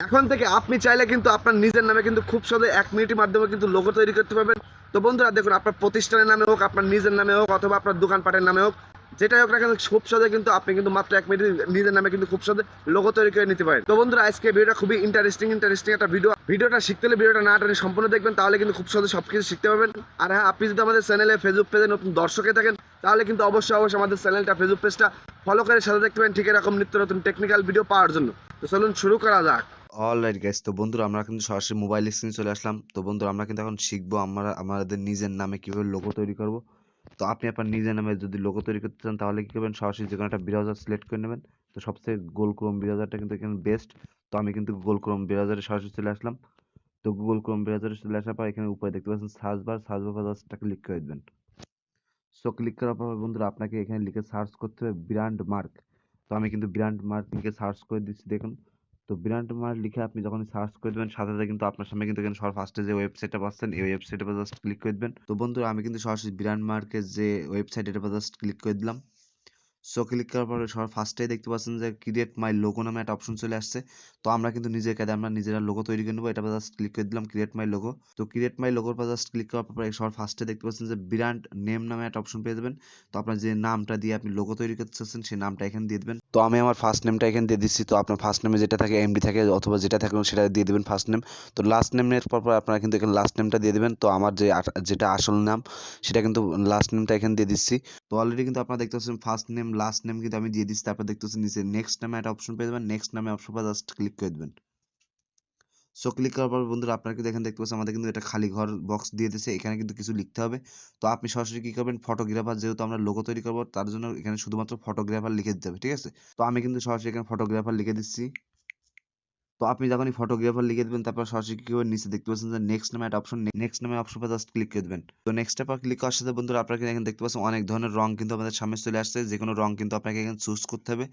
এখন থেকে আপনি চাইলে কিন্তু আপনার নিজের নামে কিন্তু খুব সহজে 1 মিনিটের মাধ্যমে কিন্তু লোগো তৈরি করতে পারবেন। তো বন্ধুরা দেখুন, আপনার প্রতিষ্ঠানের নামে হোক, আপনার নিজের নামে হোক, অথবা আপনার দোকানপাটের নামে হোক, যেটাই হোক না কেন খুব সহজে কিন্তু আপনি কিন্তু মাত্র 1 মিনিটে নিজের নামে কিন্তু খুব সহজে লোগো তৈরি করে নিতে পারেন। তো বন্ধুরা আজকে ভিডিওটা খুবই ইন্টারেস্টিং একটা ভিডিওটা শিখতে হলে ভিডিওটা না টেনে সম্পূর্ণ দেখবেন, তাহলে কিন্তু খুব সহজে সবকিছু শিখতে পারবেন। আর হ্যাঁ, আপনি যদি আমাদের চ্যানেলে ফেসবুক পেজে নতুন দর্শকে থাকেন, তাহলে কিন্তু অবশ্যই আমাদের চ্যানেলটা ফেসবুক পেজটা ফলো করে সাথে দেখতে পারেন ঠিক এরকম নিত্য নতুন টেকনিক্যাল ভিডিও পাওয়ার জন্য। তো চলুন শুরু করা যাক। অলরাইট গাইস, তো বন্ধুরা আমরা কিন্তু সরাসরি মোবাইল স্ক্রিনে চলে আসলাম। তো বন্ধুরা আমরা কিন্তু এখন শিখবো আমরা আমাদের নিজের নামে কিভাবে লোগো তৈরি করব। তো আপনি আপনার নিজের নামে যদি লোগো তৈরি করতে চান তাহলে কি করবেন, সরাসরি যে কোনো একটা ব্রাউজার সিলেক্ট করে নেবেন। তো সবচেয়ে গুগল ক্রোম ব্রাউজারটা কিন্তু এখানে বেস্ট। তো আমি কিন্তু গুগল ক্রোম ব্রাউজারে সরাসরি চলে আসলাম। তো গুগল ক্রোম ব্রাউজারে চলে আসার পর এখানে উপরে দেখতে পাচ্ছেন সার্চ বার জাস্ট ক্লিক করে দেবেন। সো ক্লিক করার পর বন্ধুরা আপনাকে এখানে লিখে সার্চ করতে হবে ব্র্যান্ড মার্ক। তো আমি কিন্তু ব্র্যান্ড মার্ক লিখে সার্চ করে দিচ্ছি, দেখুন। তো ব্র্যান্ড মার্ক লিখে আপনি যখন সার্চ করে দেবেন সাথে সাথে কিন্তু আপনার সামনে কিন্তু এখানে সবার ফার্স্টে যে ওয়েবসাইটটা পাচ্ছেন এই ওয়েবসাইটের উপর জাস্ট ক্লিক করে দেবেন। তো বন্ধুরা আমি কিন্তু সরাসরি ব্র্যান্ড মার্কের যে ওয়েবসাইট এটার উপর জাস্ট ক্লিক করে দিলাম। সো ক্লিক করার পরে সবার ফার্স্টেই দেখতে পাচ্ছেন যে ক্রিয়েট মাই লোগো নামে একটা অপশন চলে আসছে। তো আমরা কিন্তু নিজের কাজে আমরা নিজেরা লোগো তৈরি করে নেবো, এটা জাস্ট ক্লিক করে দিলাম ক্রিয়েট মাই লোগো। তো ক্রিয়েট মাই লোগোর পর জাস্ট ক্লিক করার পর সবার ফার্স্টে দেখতে পাচ্ছেন যে ব্র্যান্ড নেম নামে একটা অপশন পেয়ে যাবেন। তো আপনার যে নামটা দিয়ে আপনি লোগো তৈরি করতে চাচ্ছেন সেই নামটা এখানে দিয়ে দেবেন। তো আমি আমার ফার্স্ট নেমটা এখানে দিয়ে দিচ্ছি। তো আপনার ফার্স্ট নেমে যেটা থাকে এমডি থাকে অথবা যেটা থাকে সেটা দিয়ে দেবেন ফার্স্ট নেম। তো লাস্ট নেমের পর আপনারা কিন্তু এখানে লাস্ট নেমটা দিয়ে দেবেন। তো আমার যেটা আসল নাম সেটা কিন্তু লাস্ট নেমটা এখানে দিয়ে দিচ্ছি। তো অলরেডি কিন্তু আপনারা দেখতে পাচ্ছেন ফার্স্ট নেম লাস্ট নেম কিন্তু আমি দিয়ে দিচ্ছি। তারপর দেখতে পাচ্ছেন নিচে নেক্সট নামে একটা অপশন পেয়ে যাবেন, নেক্সট নামে অপশন পর জাস্ট ক্লিক করে দেবেন। সো ক্লিক করার পর বন্ধুরা আপনারা কিন্তু এখানে দেখতে পাচ্ছেন আমাদের কিন্তু এটা খালি ঘর বক্স দিয়ে দিয়েছে, এখানে কিন্তু কিছু লিখতে হবে। তো আপনি সরাসরি কি করবেন, ফটোগ্রাফার যেহেতু আমরা লোগো তৈরি করবো তার জন্য এখানে শুধুমাত্র ফটোগ্রাফার লিখে দিতে হবে, ঠিক আছে। তো আমি কিন্তু সরাসরি এখানে ফটোগ্রাফার লিখে দিচ্ছি। তো আপনি যখনই ফটোগ্রাফার লিখে দেবেন তারপর সরাসরি কি করবেন, নিচে দেখতে পাচ্ছেন যে নেক্সট নামে একটা অপশন, নেক্সট নামে অপশন পর জাস্ট ক্লিক করে দেবেন। তো নেক্সট পর ক্লিক করার সাথে বন্ধুরা আপনারা এখানে দেখতে পাচ্ছেন অনেক ধরনের রং কিন্তু আমাদের সামনে চলে আসছে। যে কোনো রং কিন্তু আপনাকে এখানে চুজ করতে হবে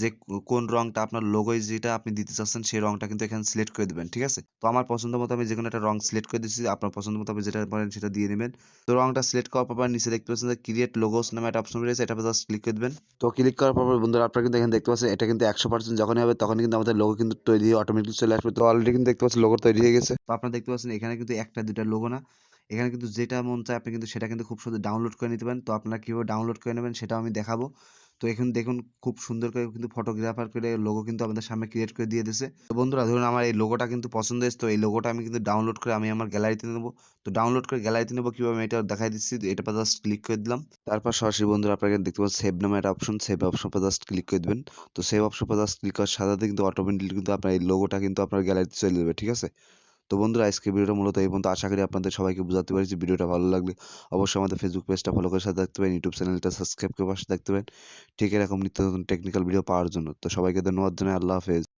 যে কোন রংটা আপনার লোগোয় যেটা আপনি দিতে চাচ্ছেন সেই রংটা কিন্তু এখানে সিলেক্ট করে দেবেন, ঠিক আছে। তো আমার পছন্দ মতো আমি যে কোনো একটা রং সিলেক্ট করে দিচ্ছি, আপনার পছন্দ মতো আপনি যেটা পারেন সেটা দিয়ে নেবেন। তো রংটা সিলেক্ট করার পর নিচে দেখতে পাচ্ছেন যে ক্রিয়েট লোগোস নামে একটা অপশন রয়েছে, এটা জাস্ট ক্লিক করে দেবেন। তো ক্লিক করার পর বন্ধুরা আপনারা কিন্তু এখানে দেখতে পাচ্ছেন এটা কিন্তু 100% যখনই হবে তখন কিন্তু আমাদের লোগো কিন্তু তৈরি হয়ে অটোমেটিক চলে আসবে। তো অলরেডি কিন্তু দেখতে পাচ্ছেন লোগো তৈরি হয়ে গেছে। তো আপনারা দেখতে পাচ্ছেন এখানে কিন্তু একটা দুইটা লোগো না, এখানে কিন্তু যেটা মন চায় আপনি কিন্তু সেটা কিন্তু খুব সহজে ডাউনলোড করে নিতে পারেন। তো আপনারা কিভাবে ডাউনলোড করে নেবেন সেটাও আমি দেখাবো। তো এখন দেখুন খুব সুন্দর করে কিন্তু ফটোগ্রাফার করে লোগো কিন্তু আমাদের সামনে ক্রিয়েট করে দিয়ে দিয়েছে। তো বন্ধুরা ধরুন আমার এই লোগোটা কিন্তু পছন্দ হয়েছে, তো এই লোগোটা আমি কিন্তু ডাউনলোড করে আমি আমার গ্যালারিতে নেবো। তো ডাউনলোড করে গ্যালারিতে নেবো কিভাবে আমি এটা দেখাই দিচ্ছি। এটা পর জাস্ট ক্লিক করে দিলাম। তারপর সরাসরি বন্ধুরা আপনারা এখানে দেখতে পাচ্ছেন সেভ নামে একটা অপশন, সেভ অপশন পর জাস্ট ক্লিক করে দেবেন। তো সেভ অপশন পর জাস্ট ক্লিক করার সাথে সাথে কিন্তু অটোমেটিকলি কিন্তু আপনার এই লোগোটা কিন্তু আপনার গ্যালারিতে চলে যাবে, ঠিক আছে। তো বন্ধুরা আজকে ভিডিওটা মূলত এই পর্যন্ত, আশা করি আপনাদের সবাইকে বোঝাতে পেরেছি। ভিডিওটা ভালো লাগলে অবশ্যই আমাদের ফেসবুক পেজটা ফলো করে সাথে থাকতে পারেন, ইউটিউব চ্যানেলটা সাবস্ক্রাইব করে পাশে থাকতে পারেন ঠিক এরকম নিত্য নতুন টেকনিক্যাল ভিডিও পাওয়ার জন্য। তো সবাইকে ধন্যবাদ জানাই, আল্লাহ হাফেজ।